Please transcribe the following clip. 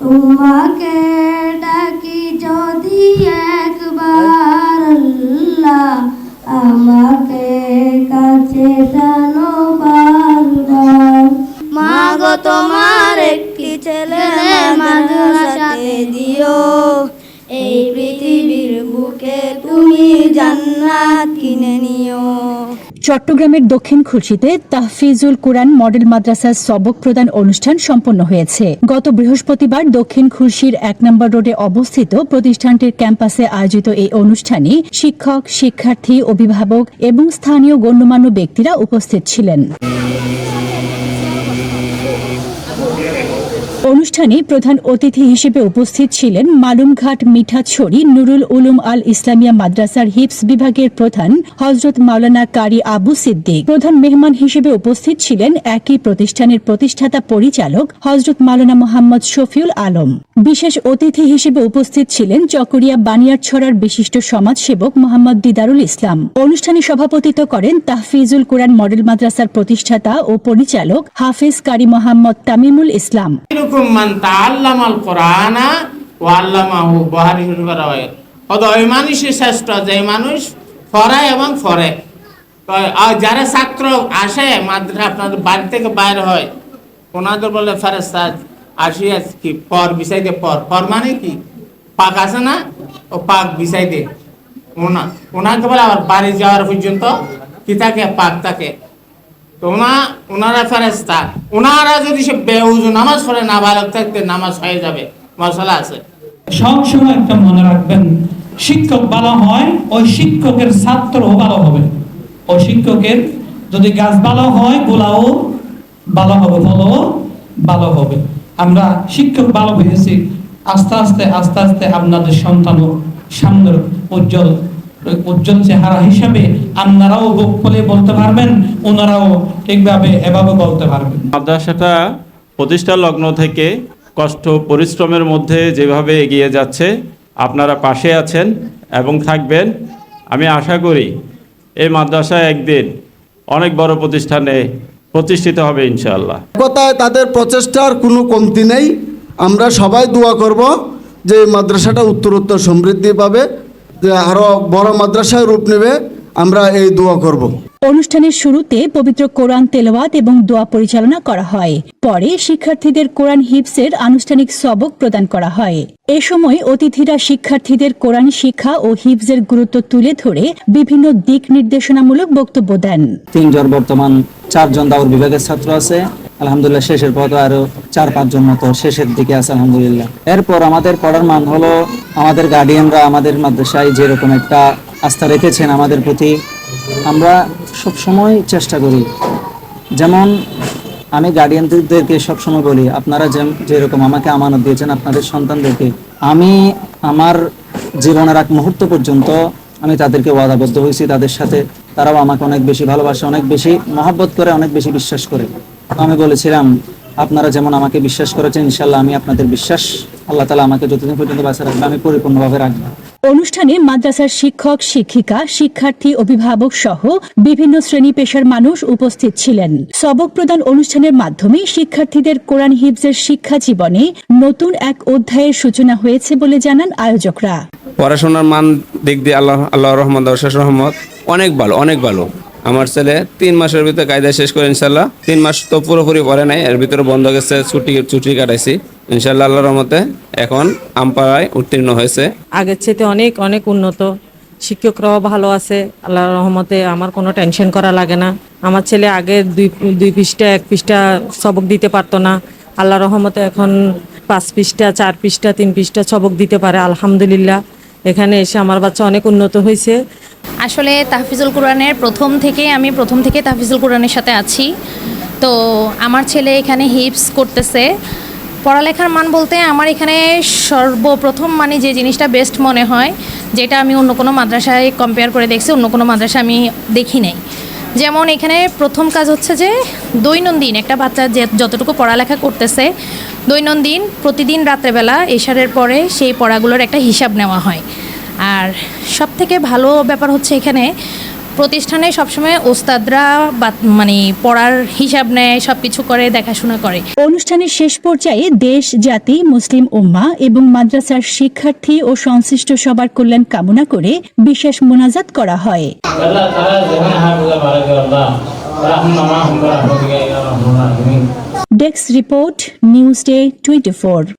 তোমাকে ডাকি যদি একবার আল্লাহ, আমাকে কাছে টানো বারবার। মাগো তোমার একটি ছেলে মাদ্রাসাতে দিও, এই পৃথিবীর বুকে তুমি জান্নাত কিনে নিও। চট্টগ্রামের দক্ষিণ খুলশীতে তাহফিজুল কুরআন মডেল মাদ্রাসার সবক প্রদান অনুষ্ঠান সম্পন্ন হয়েছে। গত বৃহস্পতিবার দক্ষিণ খুলশীর ১ নম্বর রোডে অবস্থিত প্রতিষ্ঠানটির ক্যাম্পাসে আয়োজিত এই অনুষ্ঠানে শিক্ষক, শিক্ষার্থী, অভিভাবক এবং স্থানীয় গণ্যমান্য ব্যক্তিরা উপস্থিত ছিলেন। অনুষ্ঠানে প্রধান অতিথি হিসেবে উপস্থিত ছিলেন মালুমঘাট মিঠাছড়ি নুরুল উলুম আল ইসলামিয়া মাদ্রাসার হিফজ বিভাগের প্রধান হযরত মাওলানা কারি আবু সিদ্দিক। প্রধান মেহমান হিসেবে উপস্থিত ছিলেন একই প্রতিষ্ঠানের প্রতিষ্ঠাতা পরিচালক হযরত মাওলানা মোহাম্মদ শফিউল আলম। বিশেষ অতিথি হিসেবে উপস্থিত ছিলেন চকরিয়া বানিয়ারছড়ার বিশিষ্ট সমাজসেবক মোহাম্মদ দিদারুল ইসলাম। অনুষ্ঠানে সভাপতিত্ব করেন তাহফিজুল কুরআন মডেল মাদ্রাসার প্রতিষ্ঠাতা ও পরিচালক হাফেজ কারি মোহাম্মদ তামিমুল ইসলাম। মান তাআল্লামাল কুরআনা ওয়া আল্লামাহু, বুখারী শরীফের রাওয়ায়াত। ওই মানুষই শ্রেষ্ঠ যে মানুষ পড়ে এবং পড়ে। আর যারা ছাত্র আসে মাদ্রাসা, আপনাদের বাড়ি থেকে বাইরে হয়, ওনাদের বলে ফেরেশতা আসিয়া কি পর বিছাই দে, পর মানে কি পাক আছে না, ও পাক বিছাই দে। ওনাকে বলে আবার বাড়ি যাওয়ার পর্যন্ত কি থাকে, পাক থাকে। তো ওনারা ফেরেশতা, ওনারা যদি সে বেউজু নামাজ পড়ে না বালক থাকতে নামাজ হয়ে যাবে, মশলা আছে। সবসময় একটা মনে রাখবেন, শিক্ষক ভালো হয় ওই শিক্ষকের ছাত্রও ভালো হবে। ওই শিক্ষকের যদি গাছ ভালো হয় গোলাও ভালো হবে, ফলও ভালো হবে। আমরা শিক্ষক ভালো হয়েছি, আস্তে আস্তে আপনাদের সন্তানও সামনের উজ্জ্বল চেহারা হিসাবে আপনারাও বলে বলতে পারবেন, ওনারাও ঠিকভাবে এভাবে বলতে পারবেন। মাদ্রাসাটা প্রতিষ্ঠা লগ্ন থেকে কষ্ট পরিশ্রমের মধ্যে যেভাবে এগিয়ে যাচ্ছে, আপনারা পাশে আছেন এবং থাকবেন। আমি আশা করি এই মাদ্রাসা একদিন অনেক বড় প্রতিষ্ঠানে প্রতিষ্ঠিত হবে ইনশাআল্লাহ। কথায় তাদের প্রচেষ্টার কোনো কমতি নেই। আমরা সবাই দোয়া করব যে মাদ্রাসাটা উত্তরোত্তর সমৃদ্ধি পাবে, যে আরো বড় মাদ্রাসায় রূপ নেবে, আমরা এই দোয়া করব। অনুষ্ঠানের শুরুতে পবিত্র কোরআন তেলাওয়াত এবং দোয়া পরিচালনা করা হয়। পরে শিক্ষার্থীদের কোরআন হিফজের আনুষ্ঠানিক সবক প্রদান করা হয়। এ সময় অতিথিরা শিক্ষার্থীদের কোরআন শিক্ষা ও হিফজের গুরুত্ব তুলে ধরে বিভিন্ন দিক নির্দেশনামূলক বক্তব্য দেন। 3 জন বর্তমান 4 জন দাওর বিভাগের ছাত্র আছে, আলহামদুলিল্লাহ। শেষের পথে আরো 4-5 জন মতো শেষের দিকে আছে, আলহামদুলিল্লাহ। এরপর আমাদের পড়ার মান হলো, আমাদের গার্ডিয়ানরা আমাদের মাদ্রাসায় যেরকম একটা আস্থা রেখেছেন আমাদের প্রতি, আমরা সব সময় চেষ্টা করি। যেমন আমি গার্ডিয়ানদেরকে সবসময় বলি, আপনারা যেরকম আমাকে আমানত দিয়েছেন আপনাদের সন্তানদেরকে, আমি আমার জীবনের এক মুহূর্ত পর্যন্ত আমি তাদেরকে ওয়াদাবদ্ধ হয়েছি তাদের সাথে। তারাও আমাকে অনেক বেশি ভালোবাসে, অনেক বেশি মহব্বত করে, অনেক বেশি বিশ্বাস করে। আমি বলেছিলাম, আপনারা যেমন আমাকে বিশ্বাস করেছেন, ইনশাআল্লাহ আমি আপনাদের বিশ্বাস আল্লাহ তাআলা আমাকে যতদিন পর্যন্ত বাঁচা রাখবে আমি পরিপূর্ণভাবে রাখবো। অনুষ্ঠানে মাদ্রাসার শিক্ষক, শিক্ষিকা, শিক্ষার্থী, অভিভাবক সহ বিভিন্ন শ্রেণী পেশার মানুষ উপস্থিত ছিলেন। সবক প্রদান অনুষ্ঠানের মাধ্যমে শিক্ষার্থীদের কোরআন হিফজের শিক্ষা জীবনে নতুন এক অধ্যায়ের সূচনা হয়েছে বলে জানান আয়োজকরা। পড়াশোনার মান দিক দিয়ে আল্লাহর রহমত, অশেষ রহমত, অনেক ভালো। আমার ছেলে 3 মাসের ভিতরে কায়দা শেষ করে ইনশাল্লাহ। 3 মাস তো পুরোপুরি পড়ে নাই, এর ভিতরে বন্ধ গেছে, ছুটি কাটাইছি ইনশাল্লাহ। আল্লাহর রহমতে এখন আমপাড়ায় উত্তীর্ণ হয়েছে। আগের চেয়ে অনেক উন্নত, শিক্ষকরাও ভালো আছে আল্লাহর রহমতে। আমার কোনো টেনশন করা লাগে না। আমার ছেলে আগে 2 পৃষ্ঠা 1 পৃষ্ঠা সবক দিতে পারতো না, আল্লাহর রহমতে এখন 5 পৃষ্ঠা 4 পৃষ্ঠা 3 পৃষ্ঠা সবক দিতে পারে, আলহামদুলিল্লাহ। এখানে এসে আমার বাচ্চা অনেক উন্নত হয়েছে। আসলে তাহফিজুল কুরআনের প্রথম থেকে তাহফিজুল কুরআনের সাথে আছি। তো আমার ছেলে এখানে হিফজ করতেছে। পড়ালেখার মান বলতে আমার এখানে সর্বপ্রথম মানে যে জিনিসটা বেস্ট মনে হয়, যেটা আমি অন্য কোনো মাদ্রাসায় কম্পেয়ার করে দেখছি, অন্য কোনো মাদ্রাসা আমি দেখি নাই। যেমন এখানে প্রথম কাজ হচ্ছে যে দৈনন্দিন একটা বাচ্চা যতটুকু পড়ালেখা করতেছে, দৈনন্দিন প্রতিদিন রাত্রেবেলা এশারের পরে সেই পড়াগুলোর একটা হিসাব নেওয়া হয়। আর সবথেকে ভালো ব্যাপার হচ্ছে এখানে প্রতিষ্ঠানে সবসময় ওস্তাদরা মানে পড়ার হিসাব নেয়, সব কিছু করে, দেখাশোনা করে। অনুষ্ঠানের শেষ পর্যায়ে দেশ, জাতি, মুসলিম উম্মাহ এবং মাদ্রাসার শিক্ষার্থী ও সংশ্লিষ্ট সবার কল্যাণ কামনা করে বিশেষ মোনাজাত করা হয়। Desk report, news day 24।